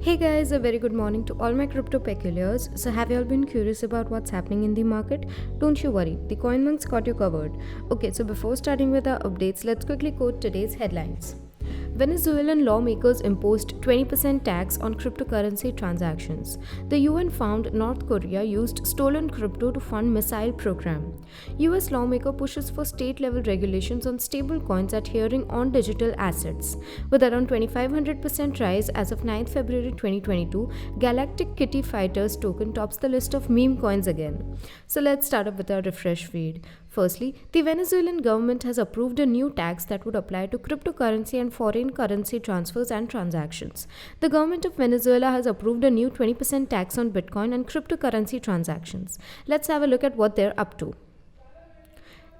Hey guys, a very good morning to all my crypto peculiars. So have you all been curious about what's happening in the market? Don't you worry, the CoinMonks got you covered. Okay, so before starting with our updates, let's quickly quote today's headlines. Venezuelan lawmakers imposed 20% tax on cryptocurrency transactions. The UN found North Korea used stolen crypto to fund missile program. US lawmaker pushes for state-level regulations on stablecoins at hearing on digital assets. With around 2500% rise as of 9th February 2022, Galactic Kitty Fighters Token tops the list of meme coins again. So let's start up with our refresh feed. Firstly, the Venezuelan government has approved a new tax that would apply to cryptocurrency and foreign currency transfers and transactions. The government of Venezuela has approved a new 20% tax on Bitcoin and cryptocurrency transactions. Let's have a look at what they're up to.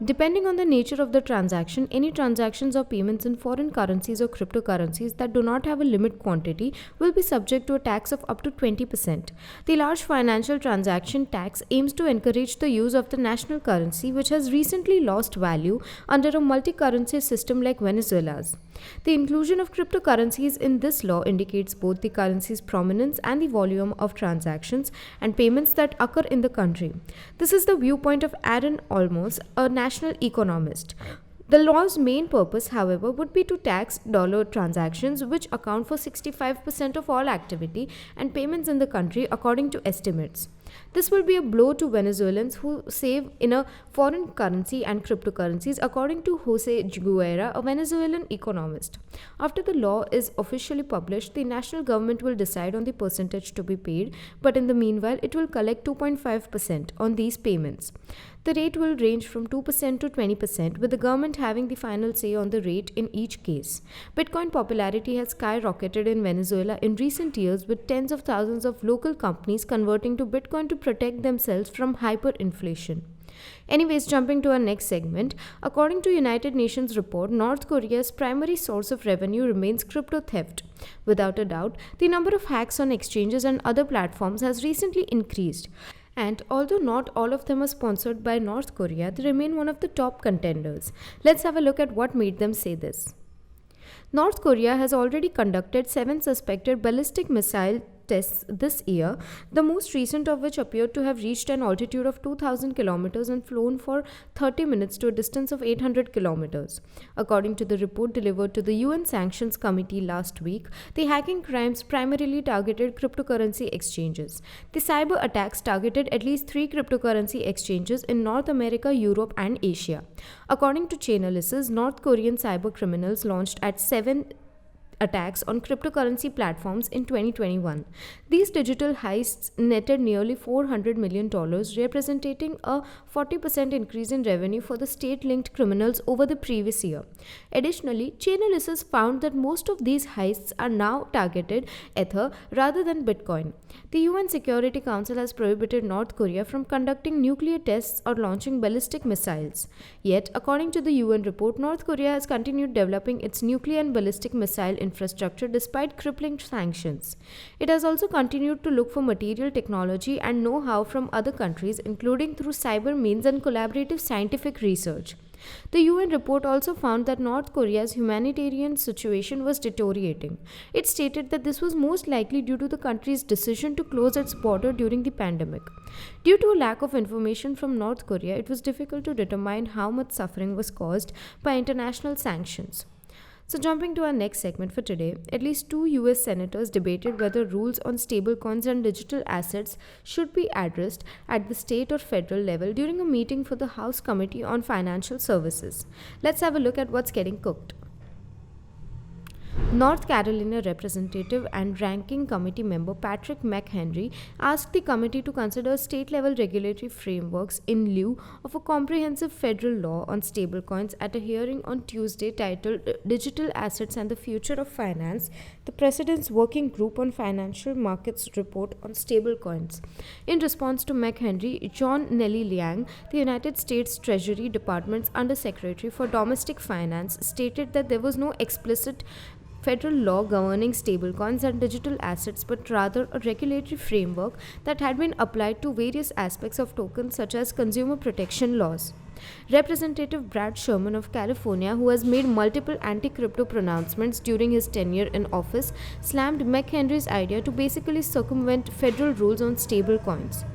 Depending on the nature of the transaction, any transactions or payments in foreign currencies or cryptocurrencies that do not have a limit quantity will be subject to a tax of up to 20%. The large financial transaction tax aims to encourage the use of the national currency, which has recently lost value under a multi-currency system like Venezuela's. The inclusion of cryptocurrencies in this law indicates both the currency's prominence and the volume of transactions and payments that occur in the country. This is the viewpoint of Aaron Olmos, a national economist. The law's main purpose, however, would be to tax dollar transactions, which account for 65% of all activity and payments in the country, according to estimates. This will be a blow to Venezuelans who save in a foreign currency and cryptocurrencies, according to Jose Guerra, a Venezuelan economist. After the law is officially published, the national government will decide on the percentage to be paid, but in the meanwhile, it will collect 2.5% on these payments. The rate will range from 2% to 20%, with the government having the final say on the rate in each case. Bitcoin popularity has skyrocketed in Venezuela in recent years, with tens of thousands of local companies converting to Bitcoin to protect themselves from hyperinflation. Anyways, jumping to our next segment, according to United Nations report, North Korea's primary source of revenue remains crypto theft. Without a doubt, the number of hacks on exchanges and other platforms has recently increased. And although not all of them are sponsored by North Korea, they remain one of the top contenders. Let's have a look at what made them say this. North Korea has already conducted 7 suspected ballistic missile tests this year, the most recent of which appeared to have reached an altitude of 2,000 kilometers and flown for 30 minutes to a distance of 800 kilometers. According to the report delivered to the UN Sanctions Committee last week, the hacking crimes primarily targeted cryptocurrency exchanges. The cyber attacks targeted at least 3 cryptocurrency exchanges in North America, Europe, and Asia. According to Chainalysis, North Korean cyber criminals launched at 7 attacks on cryptocurrency platforms in 2021. These digital heists netted nearly $400 million, representing a 40% increase in revenue for the state-linked criminals over the previous year. Additionally, Chainalysis found that most of these heists are now targeted Ether rather than Bitcoin. The UN Security Council has prohibited North Korea from conducting nuclear tests or launching ballistic missiles. Yet, according to the UN report, North Korea has continued developing its nuclear and ballistic missile infrastructure despite crippling sanctions. It has also continued to look for material technology and know-how from other countries, including through cyber means and collaborative scientific research. The UN report also found that North Korea's humanitarian situation was deteriorating. It stated that this was most likely due to the country's decision to close its border during the pandemic. Due to a lack of information from North Korea, it was difficult to determine how much suffering was caused by international sanctions. So jumping to our next segment for today, at least 2 US senators debated whether rules on stablecoins and digital assets should be addressed at the state or federal level during a meeting for the House Committee on Financial Services. Let's have a look at what's getting cooked. North Carolina Representative and Ranking Committee member Patrick McHenry asked the committee to consider state-level regulatory frameworks in lieu of a comprehensive federal law on stablecoins at a hearing on Tuesday titled Digital Assets and the Future of Finance, the President's Working Group on Financial Markets Report on Stablecoins. In response to McHenry, John Nellie Liang, the United States Treasury Department's Undersecretary for Domestic Finance, stated that there was no explicit federal law governing stablecoins and digital assets, but rather a regulatory framework that had been applied to various aspects of tokens such as consumer protection laws. Representative Brad Sherman of California, who has made multiple anti-crypto pronouncements during his tenure in office, slammed McHenry's idea to basically circumvent federal rules on stablecoins.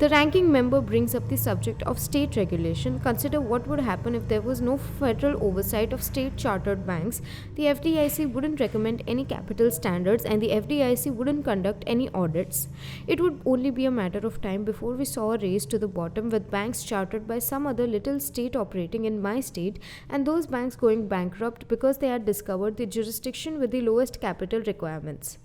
The ranking member brings up the subject of state regulation. Consider what would happen if there was no federal oversight of state chartered banks. The FDIC wouldn't recommend any capital standards and the FDIC wouldn't conduct any audits. It would only be a matter of time before we saw a race to the bottom with banks chartered by some other little state operating in my state and those banks going bankrupt because they had discovered the jurisdiction with the lowest capital requirements.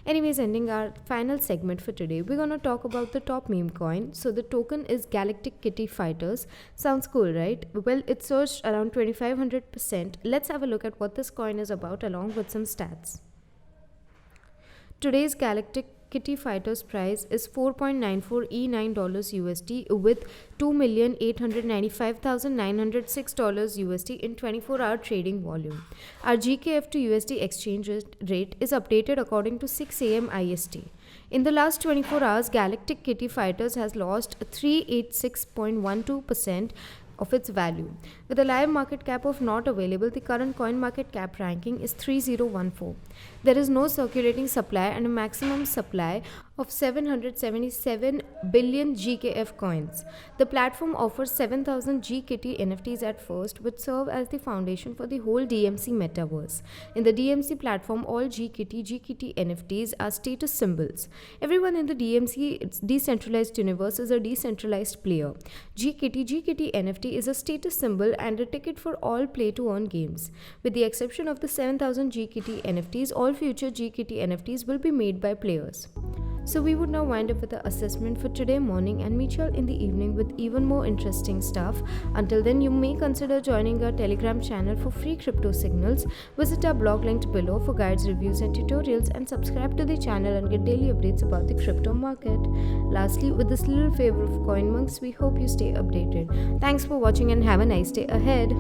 Anyways, ending our final segment for today, we're gonna talk about the top meme coin. So the token is Galactic Kitty Fighters. Sounds cool, right? Well, it surged around 2500%. Let's have a look at what this coin is about along with some stats. Today's Galactic Kitty Fighters price is $4.94 $9 USD with $2,895,906 USD in 24-hour trading volume. Our GKF to USD exchange rate is updated according to 6 a.m. IST. In the last 24 hours, Galactic Kitty Fighters has lost 386.12% of its value. With a live market cap of not available, the current coin market cap ranking is 3014. There is no circulating supply and a maximum supply of 777 billion GKF coins. The platform offers 7,000 GKT NFTs at first, which serve as the foundation for the whole DMC metaverse. In the DMC platform, all GKT NFTs are status symbols. Everyone in the DMC decentralized universe is a decentralized player. GKT NFT is a status symbol and a ticket for all play-to-earn games. With the exception of the 7,000 GKT NFTs, all future GKT NFTs will be made by players. So we would now wind up with the assessment for today morning and meet you all in the evening with even more interesting stuff. Until then, you may consider joining our Telegram channel for free crypto signals. Visit our blog linked below for guides, reviews and tutorials, and subscribe to the channel and get daily updates about the crypto market. Lastly, with this little favor of CoinMonks, we hope you stay updated. Thanks for watching and have a nice day ahead.